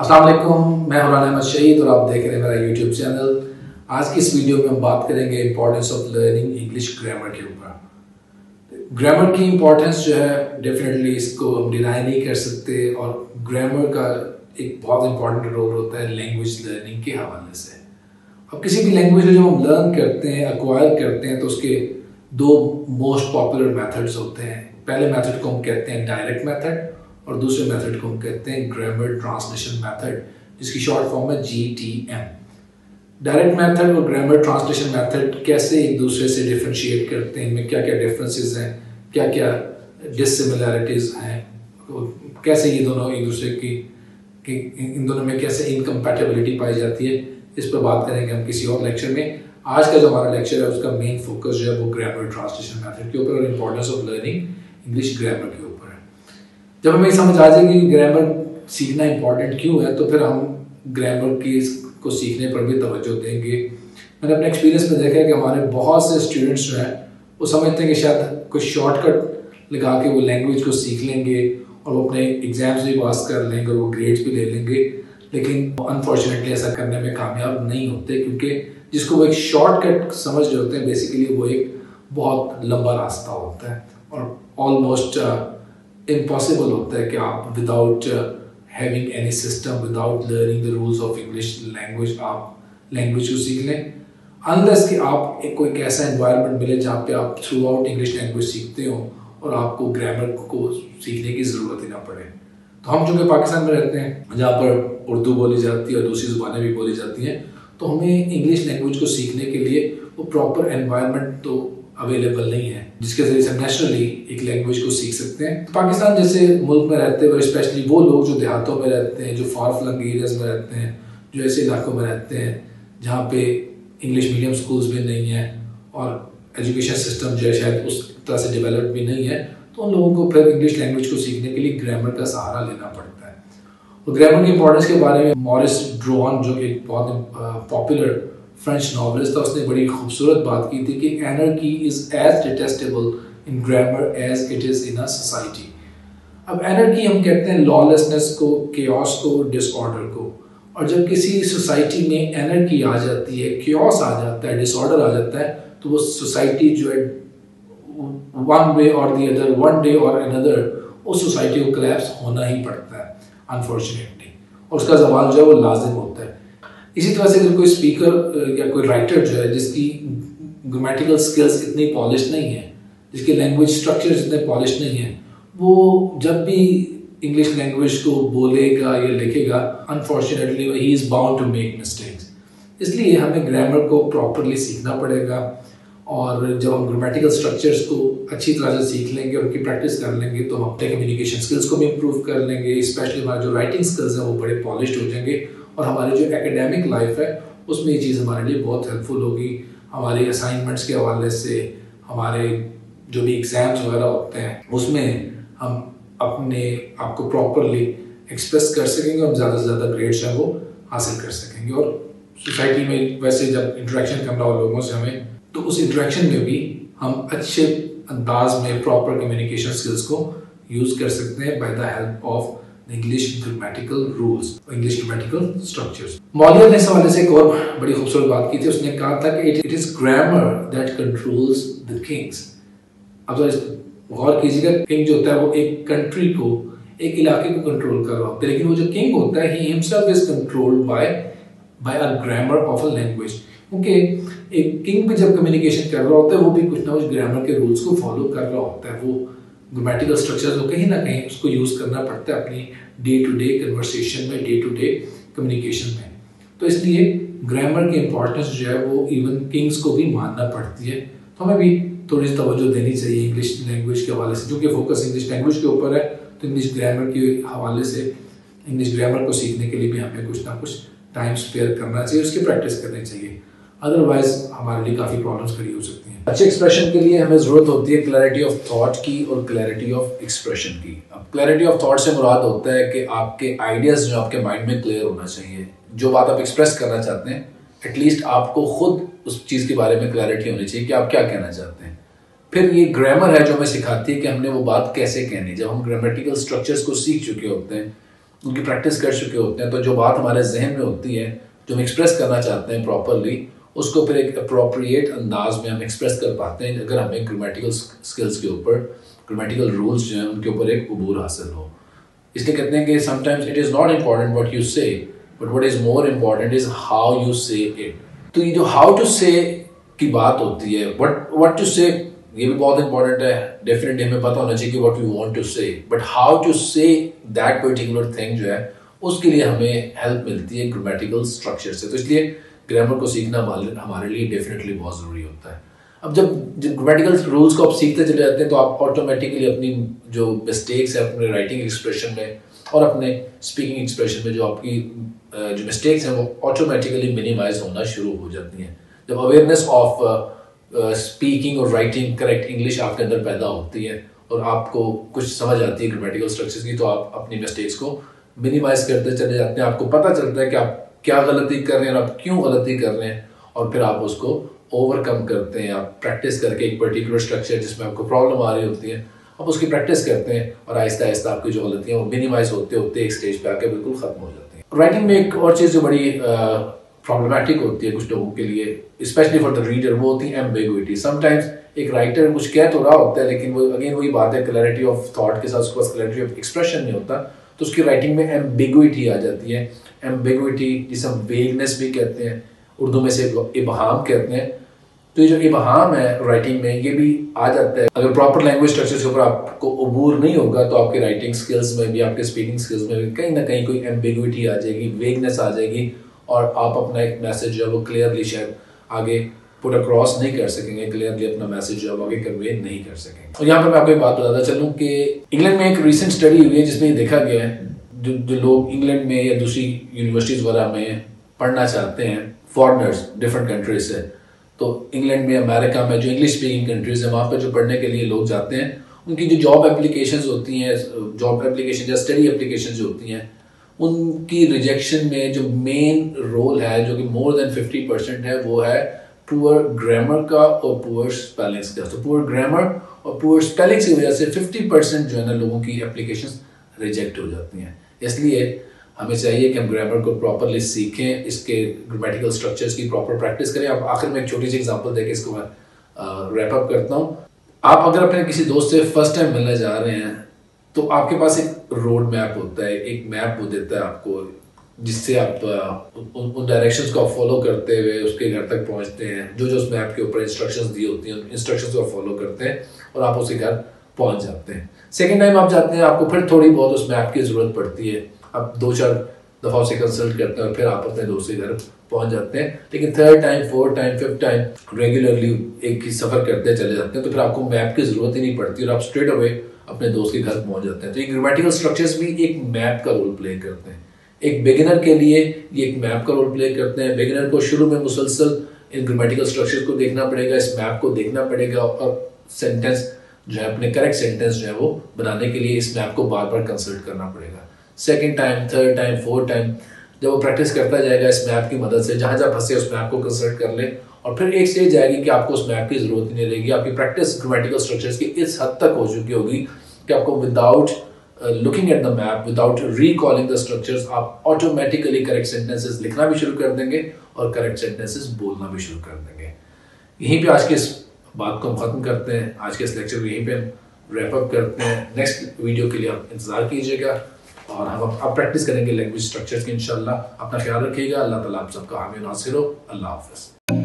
अस्सलाम वालेकुम, मैं हुरान अहमद शहीद और आप देख रहे हैं मेरा यूट्यूब चैनल। आज की इस वीडियो में हम बात करेंगे importance of learning English grammar के ऊपर। ग्रामर की इंपॉर्टेंस जो है डेफिनेटली इसको हम डिनाई नहीं कर सकते और ग्रामर का एक बहुत इंपॉर्टेंट रोल होता है लैंग्वेज लर्निंग के हवाले से। अब किसी भी लैंग्वेज को जब हम लर्न करते हैं, एक्वायर करते हैं, तो उसके दो मोस्ट पॉपुलर मेथड्स होते हैं। पहले मेथड को हम कहते हैं डायरेक्ट मेथड और दूसरे मेथड को हम कहते हैं ग्रामर ट्रांसलेशन मेथड, जिसकी शॉर्ट फॉर्म है GTM। डायरेक्ट मेथड और ग्रामर ट्रांसलेशन मेथड कैसे एक दूसरे से डिफरेंशिएट करते हैं, इनमें क्या क्या डिफरेंसेस हैं, क्या क्या डिसिमिलैरिटीज हैं, कैसे ये दोनों एक दूसरे की इन दोनों में कैसे इनकम्पैटिबिलिटी पाई जाती है, इस पर बात करेंगे हम किसी और लेक्चर में। आज का जो हमारा लेक्चर है उसका मेन फोकस जो है वो ग्रामर ट्रांसलेशन मेथड के ऊपर और importance of learning English grammar के ऊपर है। जब हमें समझ आ जाएगी कि ग्रामर सीखना इंपॉर्टेंट क्यों है, तो फिर हम ग्रामर की को सीखने पर भी तवज्जो देंगे। मैंने अपने एक्सपीरियंस में देखा है कि हमारे बहुत से स्टूडेंट्स जो हैं वो समझते हैं कि शायद कुछ शॉर्टकट लगा के वो लैंग्वेज को सीख लेंगे और वो अपने एग्जाम्स भी पास कर लेंगे और वो ग्रेड्स भी ले लेंगे, लेकिन अनफॉर्चुनेटली ऐसा करने में कामयाब नहीं होते, क्योंकि जिसको वो एक शॉर्टकट समझ रहे होते हैं बेसिकली वो एक बहुत लंबा रास्ता होता है और ऑलमोस्ट इम्पॉसिबल होता है कि आप without having any system, without learning the rules of English language आप लैंग्वेज को सीख लें, अनलेस कि आप कोई ऐसा एनवायरनमेंट मिले जहाँ पे आप थ्रू आउट इंग्लिश लैंग्वेज सीखते हो और आपको ग्रामर को सीखने की ज़रूरत ही ना पड़े। तो हम जो कि पाकिस्तान में रहते हैं जहाँ पर उर्दू बोली जाती है और दूसरी ज़ुबानें भी बोली जाती हैं, तो हमें इंग्लिश लैंग्वेज को सीखने के लिए वो प्रॉपर एनवायरनमेंट तो अवेलेबल नहीं है जिसके जरिए से नेचुरली एक लैंग्वेज को सीख सकते हैं। पाकिस्तान जैसे मुल्क में रहते हुए स्पेशली वो लोग जो देहातों में रहते हैं, जो फार फ्लंग एरियाज में रहते हैं, जो ऐसे इलाकों में रहते हैं जहाँ पे इंग्लिश मीडियम स्कूल्स भी नहीं है और एजुकेशन सिस्टम जो है शायद उस तरह से डेवलप भी नहीं है, तो उन लोगों को फिर इंग्लिश लैंग्वेज को सीखने के लिए ग्रामर का सहारा लेना पड़ता है। और ग्रामर की इंपॉर्टेंस के बारे में मॉरिस ड्रोन जो एक बहुत पॉपुलर फ्रेंच नॉवलिस्ट था, उसने बड़ी खूबसूरत बात की थी कि anarchy is as detestable in grammar as it is in a society. अब एनर्की हम कहते हैं लॉलेसनेस को, केओस को, डिसऑर्डर को, और जब किसी सोसाइटी में एनर्की आ जाती है, केओस आ जाता है, डिसऑर्डर आ जाता है, तो वो सोसाइटी जो है वन वे और दी अदर, वन डे और अनदर, उस सोसाइटी को कोलैप्स होना ही पड़ता है अनफॉर्चुनेटली, और उसका जवाल जो है वो लाजिम होता है। इसी तरह से अगर कोई स्पीकर या कोई राइटर जो है जिसकी ग्रामेटिकल स्किल्स इतनी पॉलिश नहीं है, जिसके लैंग्वेज स्ट्रक्चर्स इतने पॉलिश नहीं है, वो जब भी इंग्लिश लैंग्वेज को बोलेगा या लिखेगा unfortunately he is bound to make mistakes. इसलिए हमें ग्रामर को प्रॉपरली सीखना पड़ेगा, और जब हम ग्रामेटिकल स्ट्रक्चर्स को अच्छी तरह से सीख लेंगे और उनकी प्रैक्टिस कर लेंगे तो हम अपने कम्युनिकेशन स्किल्स को भी इम्प्रूव कर लेंगे। स्पेशली हमारे जो राइटिंग स्किल्स हैं वो बड़े पॉलिश्ड हो जाएंगे और हमारी जो एकेडमिक लाइफ है उसमें ये चीज़ हमारे लिए बहुत हेल्पफुल होगी। हमारे असाइनमेंट्स के हवाले से, हमारे जो भी एग्ज़ाम्स वगैरह होते हैं उसमें हम अपने आप को प्रॉपरली एक्सप्रेस कर सकेंगे और ज़्यादा से ज़्यादा ग्रेड्स हैं वो हासिल कर सकेंगे। और सोसाइटी में वैसे जब इंटरेक्शन करना हो लोगों से हमें, तो उस इंटरेक्शन में भी हम अच्छे अंदाज में प्रॉपर कम्युनिकेशन स्किल्स को यूज़ कर सकते हैं by the help of English grammatical rules, English grammatical structures. Molière ने इस हवाले से एक और बड़ी खूबसूरत बात की थी। उसने कहा था कि it is grammar that controls the Kings. अब गौर कीजिएगा, किंग जो होता है वो एक कंट्री को, एक इलाके को कंट्रोल कर रहा होता है, लेकिन वो जो किंग होता है he himself is controlled by a grammar of a language. क्योंकि एक किंग भी जब कम्युनिकेशन कर रहा होता है वो भी कुछ ना कुछ ग्रामर के रूल्स को फॉलो कर रहा होता है। वो ग्रामेटिकल स्ट्रक्चर्स को कहीं ना कहीं उसको यूज़ करना पड़ता है अपनी डे टू डे कन्वर्सेशन में, डे टू डे कम्युनिकेशन में। तो इसलिए ग्रामर की इंपॉर्टेंस जो है वो इवन किंग्स को भी मानना पड़ती है। तो हमें भी थोड़ी सी तवज्जो देनी चाहिए इंग्लिश लैंग्वेज के हवाले से, क्योंकि फोकस इंग्लिश लैंग्वेज के ऊपर है, तो इंग्लिश ग्रामर के हवाले से इंग्लिश ग्रामर को सीखने के लिए भी हमें कुछ ना कुछ टाइम स्पेयर करना चाहिए, उसकी प्रैक्टिस करनी चाहिए, अदरवाइज हमारे लिए काफ़ी प्रॉब्लम्स खड़ी हो सकती हैं। अच्छे एक्सप्रेशन के लिए हमें ज़रूरत होती है क्लैरिटी ऑफ थॉट की और क्लैरिटी ऑफ एक्सप्रेशन की। अब क्लैरिटी ऑफ थॉट से मुराद होता है कि आपके आइडियाज़ जो आपके माइंड में क्लियर होना चाहिए, जो बात आप एक्सप्रेस करना चाहते हैं एटलीस्ट आपको खुद उस चीज़ के बारे में क्लैरिटी होनी चाहिए कि आप क्या कहना चाहते हैं। फिर ये ग्रामर है जो हमें सिखाती है कि हमने वो बात कैसे कहनी। जब हम ग्रामेटिकल स्ट्रक्चर्स को सीख चुके होते हैं उनकी प्रैक्टिस कर चुके होते हैं, तो जो बात हमारे जहन में होती है, जो हम एक्सप्रेस करना चाहते हैं प्रॉपरली, उसको फिर एक अप्रोप्रिएट अंदाज में हम एक्सप्रेस कर पाते हैं अगर हमें ग्रामेटिकल स्किल्स के ऊपर, ग्रामेटिकल रूल्स जो हैं उनके ऊपर एक अबूर हासिल हो। इसलिए कहते हैं कि sometimes it is not important what you say, but what is more important is how you say it. तो ये जो हाउ टू से की बात होती है, व्हाट टू से, ये भी बहुत इंपॉर्टेंट है। डेफिनेटली हमें पता होना चाहिए कि what we want to say, but how to say that particular thing जो है उसके लिए हमें हेल्प मिलती है ग्रामेटिकल स्ट्रक्चर से। तो इसलिए ग्रामर को सीखना हमारे लिए डेफिनेटली बहुत ज़रूरी होता है। अब जब ग्रामेटिकल रूल्स को आप सीखते चले जाते हैं तो आप ऑटोमेटिकली अपनी जो मिस्टेक्स है अपने राइटिंग एक्सप्रेशन में और अपने स्पीकिंग एक्सप्रेशन में जो आपकी जो मिस्टेक्स हैं वो ऑटोमेटिकली मिनिमाइज होना शुरू हो जाती हैं। जब अवेयरनेस ऑफ स्पीकिंग और राइटिंग करेक्ट इंग्लिश आपके अंदर पैदा होती है और आपको कुछ समझ आती है ग्रामेटिकल स्ट्रक्चर्स की, तो आप अपनी मिस्टेक्स को मिनिमाइज करते चले जाते हैं। आपको पता चलता है कि आप क्या गलती कर रहे हैं और आप क्यों गलती कर रहे हैं, और फिर आप उसको ओवरकम करते हैं। आप प्रैक्टिस करके एक पर्टिकुलर स्ट्रक्चर जिसमें आपको प्रॉब्लम आ रही होती है, आप उसकी प्रैक्टिस करते हैं और आहिस्ता आहिस्ता आपकी जो गलतियाँ वो मिनिमाइज होते होते एक स्टेज पे आके बिल्कुल ख़त्म हो जाती हैं। राइटिंग में एक और चीज़ जो बड़ी प्रॉब्लमेटिक होती है कुछ लोगों के लिए, स्पेशली फॉर द रीडर, वो होती है एम्बिग्विटी। समटाइम्स एक राइटर कुछ कह तो रहा होता है लेकिन वो अगेन वही बात है, क्लैरिटी ऑफ थॉट के साथ उसके पास क्लैरिटी ऑफ एक्सप्रेशन नहीं होता, तो उसकी राइटिंग में एम्बिग्विटी आ जाती है। एम्बिग्विटी जिसे हम वेगनेस भी कहते हैं, उर्दू में से इबहाम कहते हैं। तो ये जो इबहाम है राइटिंग में, ये भी आ जाता है। अगर प्रॉपर लैंग्वेज स्ट्रक्चर के ऊपर आपको अबूर नहीं होगा तो आपके राइटिंग स्किल्स में भी, आपके स्पीकिंग स्किल्स में भी कहीं ना कहीं कोई एम्बिग्विटी आ जाएगी, वेगनेस आ जाएगी, और आप अपना एक मैसेज जो है वो क्लियरली शायद आगे पुट अक्रॉस नहीं कर सकेंगे, क्लियरली अपना मैसेज जो है आगे कन्वे नहीं कर सकेंगे। और यहाँ पर मैं आपको एक बात बताता चलूँ कि इंग्लैंड में एक रिसेंट स्टडी हुई है जिसमें देखा गया है जो लोग इंग्लैंड में या दूसरी यूनिवर्सिटीज़ वगैरह में पढ़ना चाहते हैं, फॉरनर्स डिफरेंट कंट्रीज से, तो इंग्लैंड में, अमेरिका में जो इंग्लिश स्पीकिंग कंट्रीज है वहाँ पर जो पढ़ने के लिए लोग जाते हैं, उनकी जो जॉब एप्लीकेशंस होती हैं, जॉब एप्लीकेशन या स्टडी एप्लीकेशन जो होती हैं, उनकी रिजेक्शन में जो मेन रोल है, जो कि मोर देन 50% है, वो है पुअर ग्रामर का और पुअर स्पेलिंग्स का। तो पुअर ग्रामर और पुअर स्पेलिंग्स की वजह से 50% जो है ना लोगों की एप्लीकेशंस रिजेक्ट हो जाती हैं। इसलिए हमें चाहिए कि हम ग्रामर को प्रॉपरली सीखें, इसके ग्रामेटिकल स्ट्रक्चर्स की प्रॉपर प्रैक्टिस करें। अब आखिर में एक छोटी सी एग्जांपल देके इसको मैं रैप अप करता हूँ। आप अगर अपने किसी दोस्त से फर्स्ट टाइम मिलने जा रहे हैं तो आपके पास एक रोड मैप होता है, एक मैप वो देता है आपको, जिससे आप उन डायरेक्शंस को आप फॉलो करते हुए उसके घर तक पहुंचते हैं। जो जो उस मैप के ऊपर इंस्ट्रक्शंस दी होती हैं, इंस्ट्रक्शंस को फॉलो करते हैं और आप उसके घर पहुंच जाते हैं। सेकेंड टाइम आप जाते हैं, आपको फिर थोड़ी बहुत उस मैप की ज़रूरत पड़ती है, आप 2-4 दफ़ा उसे कंसल्ट करते हैं और फिर आप अपने दोस्त के घर पहुंच जाते हैं। लेकिन third time, fourth time, fifth time regularly एक ही सफ़र करते चले जाते हैं, तो फिर आपको मैप की ज़रूरत ही नहीं पड़ती और आप स्ट्रेट अवे अपने दोस्त के घर पहुंच जाते हैं। तो ये ग्रामेटिकल स्ट्रक्चर्स भी एक मैप का रोल प्ले करते हैं। एक बिगिनर के लिए ये एक मैप का रोल प्ले करते हैं। बिगिनर को शुरू में मुसलसल इन ग्रामेटिकल स्ट्रक्चर्स को देखना पड़ेगा, इस मैप को देखना पड़ेगा, और सेंटेंस जो है अपने करेक्ट सेंटेंस जो है वो बनाने के लिए इस मैप को बार बार कंसल्ट करना पड़ेगा। Second time, third time, fourth time जब वो प्रैक्टिस करता जाएगा इस मैप की मदद से, जहाँ जहाँ फंसे उस मैप को कंसल्ट कर ले, और फिर एक स्टेज आएगी कि आपको उस मैप की जरूरत ही नहीं रहेगी। आपकी प्रैक्टिस ग्रामेटिकल स्ट्रक्चर्स की इस हद तक हो चुकी होगी कि आपको without looking at the map, without recalling the structures, आप ऑटोमेटिकली करेक्ट सेंटेंसेस लिखना भी शुरू कर देंगे और करेक्ट सेंटेंसेस बोलना भी शुरू कर देंगे। यहीं पे आज के इस बात को हम खत्म करते हैं, आज के इस लेक्चर को यहीं पे हम रैप अप करते हैं। नेक्स्ट वीडियो के लिए आप इंतजार कीजिएगा और हम अब प्रैक्टिस करेंगे लैंग्वेज स्ट्रक्चर्स की इंशाल्लाह। अपना ख्याल रखिएगा। अल्लाह ताला आप सबका हामी नासिर हो। अल्लाह हाफ़िज़।